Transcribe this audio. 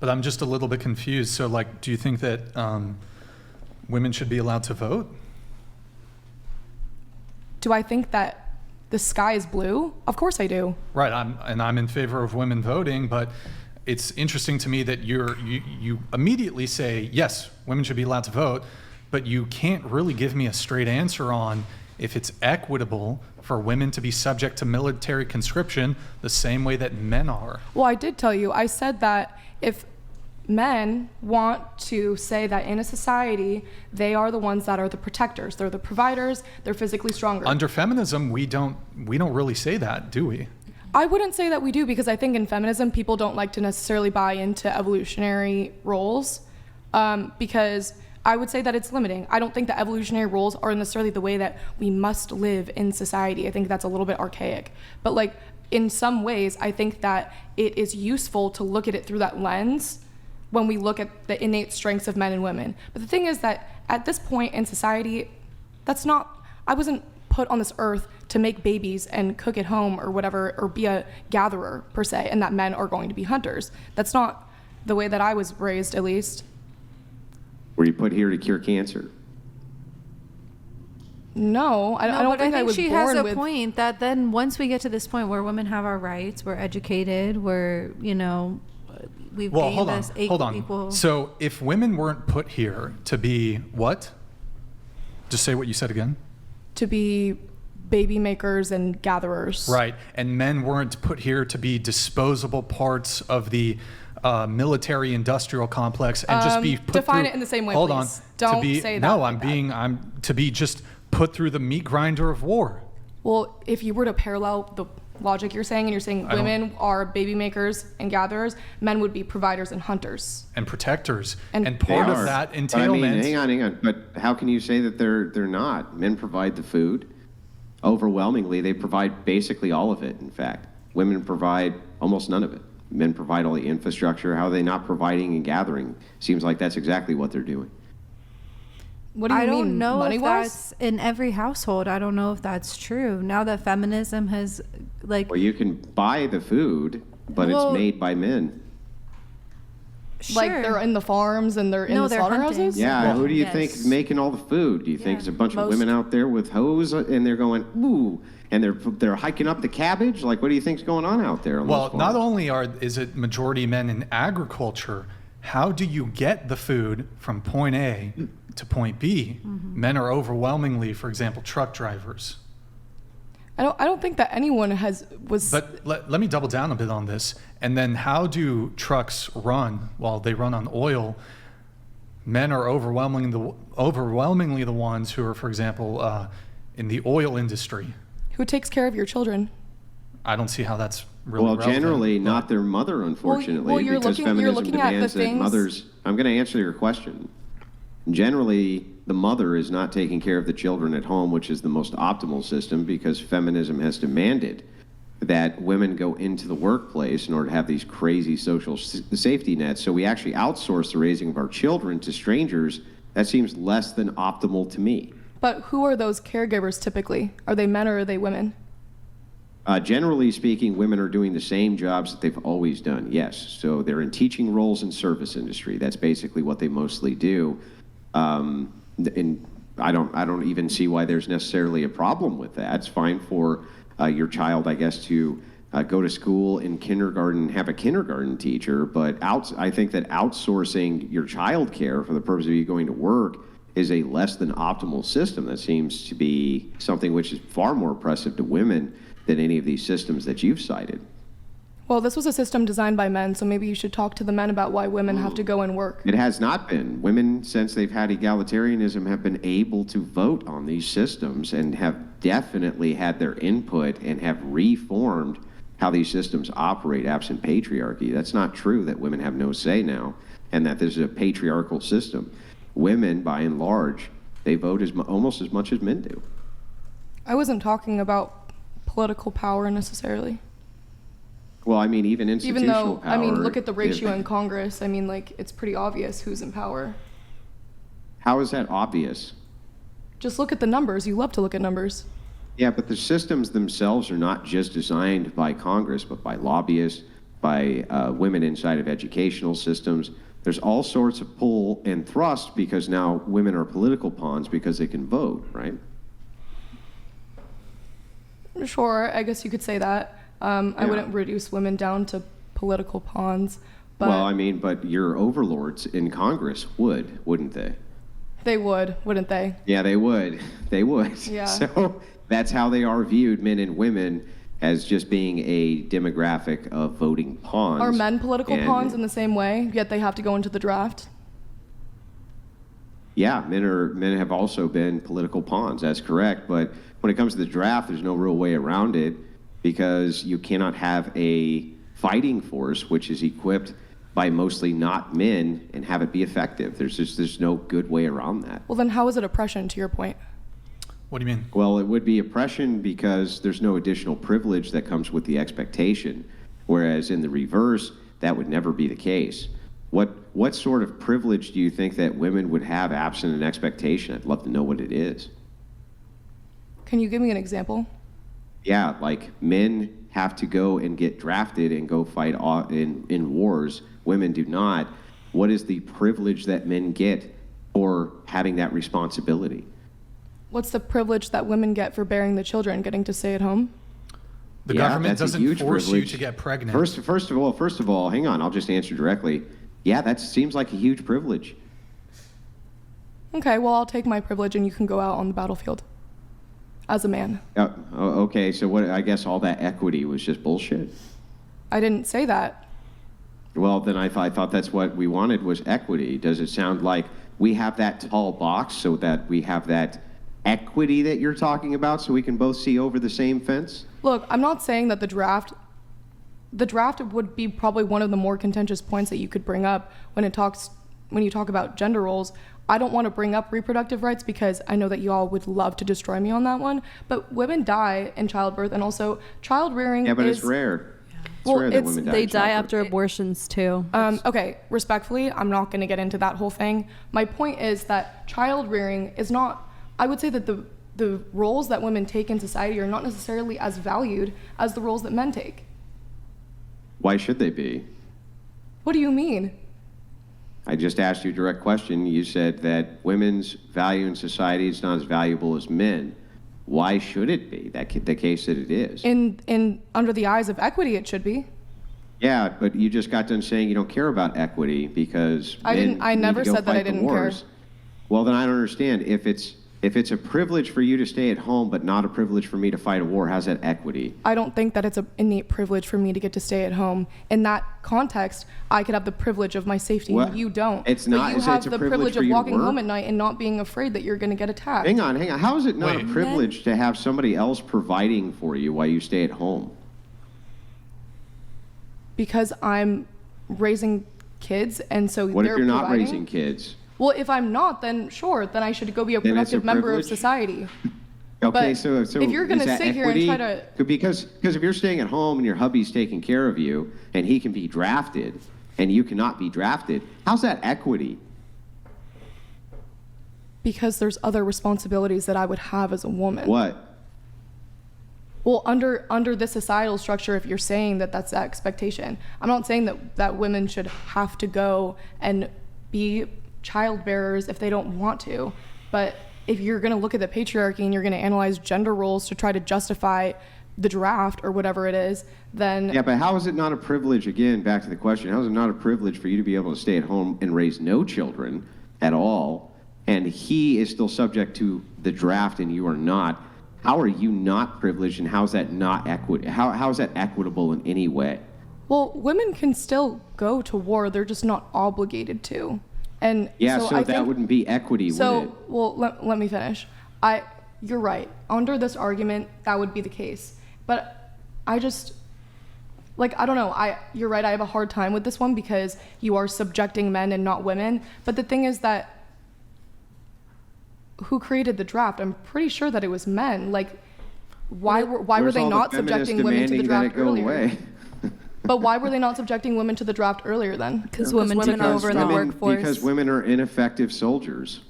But I'm just a little bit confused. So, like, do you think that women should be allowed to vote? Do I think that the sky is blue? Of course I do. Right, I'm in favor of women voting, but it's interesting to me that you immediately say, yes, women should be allowed to vote, but you can't really give me a straight answer on if it's equitable for women to be subject to military conscription the same way that men are. Well, I did tell you, I said that if men want to say that in a society, they are the ones that are the protectors, they're the providers, they're physically stronger. Under feminism, we don't really say that, do we? I wouldn't say that we do, because I think in feminism, people don't like to necessarily buy into evolutionary roles, because I would say that it's limiting. I don't think that evolutionary roles are necessarily the way that we must live in society. I think that's a little bit archaic. But like, in some ways, I think that it is useful to look at it through that lens when we look at the innate strengths of men and women. But the thing is that at this point in society, I wasn't put on this earth to make babies and cook at home or whatever, or be a gatherer per se, and that men are going to be hunters. That's not the way that I was raised, at least. Were you put here to cure cancer? No, I don't think I was she born has a with... point that then once we get to this point where women have our rights, we're educated, we're, we've gained this equal... So if women weren't put here to be what? Just say what you said again. To be baby makers and gatherers. Right, and men weren't put here to be disposable parts of the military industrial complex and just be put define through, it in the same way, hold please. on. Don't say that. No, like I'm to be just put through the meat grinder of war. Well, if you were to parallel the logic you're saying, and you're saying women are baby makers and gatherers, men would be providers and hunters. And protectors. And part of that entailment... I mean, hang on. But how can you say that they're not? Men provide the food. Overwhelmingly, they provide basically all of it, in fact. Women provide almost none of it. Men provide all the infrastructure. How are they not providing and gathering? Seems like that's exactly what they're doing. What do you mean, I don't know if money-wise? that's in every household. I don't know if that's true. Now that feminism has, Well, you can buy the food, but it's made by men. Like they're in the farms and they're in the slaughterhouses? Yeah, who do you think is making all the food? Do you think it's a bunch of women out there with hoes and they're going, ooh, and they're hiking up the cabbage? Like, what do you think's going on out there? Well, not only is it majority men in agriculture, how do you get the food from point A to point B? Mm-hmm. Men are overwhelmingly, for example, truck drivers. I don't think that anyone was. But let me double down a bit on this. And then how do trucks run? Well, they run on oil. Men are overwhelmingly the ones who are, for example, in the oil industry. Who takes care of your children? I don't see how that's really relevant. Generally not their mother, unfortunately, well, because feminism demands that mothers... I'm going to answer your question. Generally, the mother is not taking care of the children at home, which is the most optimal system, because feminism has demanded that women go into the workplace in order to have these crazy social safety nets. So we actually outsource the raising of our children to strangers. That seems less than optimal to me. But who are those caregivers typically? Are they men or are they women? Generally speaking, women are doing the same jobs that they've always done, yes. So they're in teaching roles in service industry. That's basically what they mostly do. And I don't even see why there's necessarily a problem with that. It's fine for your child, I guess, to go to school in kindergarten, have a kindergarten teacher, but I think that outsourcing your child care for the purpose of you going to work is a less than optimal system. That seems to be something which is far more oppressive to women than any of these systems that you've cited. Well, this was a system designed by men, so maybe you should talk to the men about why women have to go and work. It has not been. Women, since they've had egalitarianism, have been able to vote on these systems and have definitely had their input and have reformed how these systems operate absent patriarchy. That's not true that women have no say now and that this is a patriarchal system. Women, by and large, they vote almost as much as men do. I wasn't talking about political power necessarily. Well, I mean, even institutional power. I mean, look at the ratio in Congress. I mean, like, it's pretty obvious who's in power. How is that obvious? Just look at the numbers. You love to look at numbers. Yeah, but the systems themselves are not just designed by Congress, but by lobbyists, by women inside of educational systems. There's all sorts of pull and thrust because now women are political pawns because they can vote, right? Sure, I guess you could say that. I wouldn't reduce women down to political pawns. But well, I mean, but your overlords in Congress wouldn't they? They would, wouldn't they? Yeah, they would. They would. Yeah. So that's how they are viewed, men and women, as just being a demographic of voting pawns. Are men political pawns in the same way, yet they have to go into the draft? Yeah, men have also been political pawns. That's correct. But when it comes to the draft, there's no real way around it because you cannot have a fighting force which is equipped by mostly not men and have it be effective. There's no good way around that. Well, then how is it oppression, to your point? What do you mean? Well, it would be oppression because there's no additional privilege that comes with the expectation, whereas in the reverse, that would never be the case. What sort of privilege do you think that women would have absent an expectation? I'd love to know what it is. Can you give me an example? Yeah, like men have to go and get drafted and go fight in wars. Women do not. What is the privilege that men get for having that responsibility? What's the privilege that women get for bearing the children, getting to stay at home? The government doesn't force you to get pregnant. First of all, hang on, I'll just answer directly. Yeah, that seems like a huge privilege. Okay, well, I'll take my privilege and you can go out on the battlefield as a man. Okay, so what? I guess all that equity was just bullshit. I didn't say that. Well, then I thought that's what we wanted was equity. Does it sound like we have that tall box so that we have that equity that you're talking about so we can both see over the same fence? Look, I'm not saying that the draft would be probably one of the more contentious points that you could bring up when you talk about gender roles. I don't want to bring up reproductive rights because I know that you all would love to destroy me on that one. But women die in childbirth, and also child rearing. Yeah, but it's rare. Well, rare that women die. They die after abortions too. Okay, respectfully, I'm not going to get into that whole thing. My point is that child rearing is not. I would say that the roles that women take in society are not necessarily as valued as the roles that men take. Why should they be? What do you mean? I just asked you a direct question. You said that women's value in society is not as valuable as men. Why should it be the case that it is? In under the eyes of equity, it should be. Yeah, but you just got done saying you don't care about equity because I never said that I didn't care. Well, then I don't understand. If it's a privilege for you to stay at home but not a privilege for me to fight a war, how's that equity? I don't think that it's an innate privilege for me to get to stay at home. In that context, I could have the privilege of my safety, and you don't. It's not. But you have the privilege of walking home at night and not being afraid that you're going to get attacked. Hang on. How is it not a privilege to have somebody else providing for you while you stay at home? Because I'm raising kids, and so what they're if you're not providing? raising kids? Well, if I'm not, then sure, then I should go be a productive member of society. Okay, But so if you're going to sit here and try to... Because if you're staying at home and your hubby's taking care of you and he can be drafted and you cannot be drafted, how's that equity? Because there's other responsibilities that I would have as a woman. What? Well, under this societal structure, if you're saying that that's the expectation, I'm not saying that women should have to go and be child bearers if they don't want to, but if you're going to look at the patriarchy and you're going to analyze gender roles to try to justify the draft or whatever it is, then... Yeah, but how is it not a privilege, again, back to the question, how is it not a privilege for you to be able to stay at home and raise no children at all, and he is still subject to the draft and you are not? How are you not privileged, and how is that not how is that equitable in any way? Well, women can still go to war, they're just not obligated to. And yeah, so I that think, wouldn't be equity, would it? Well, let me finish. You're right. Under this argument, that would be the case. But I just, I don't know. You're right. I have a hard time with this one because you are subjecting men and not women. But the thing is that who created the draft? I'm pretty sure that it was men. Why were they not subjecting women to the draft earlier? But why were they not subjecting women to the draft earlier then? Because women took over in the workforce. Because women are ineffective soldiers.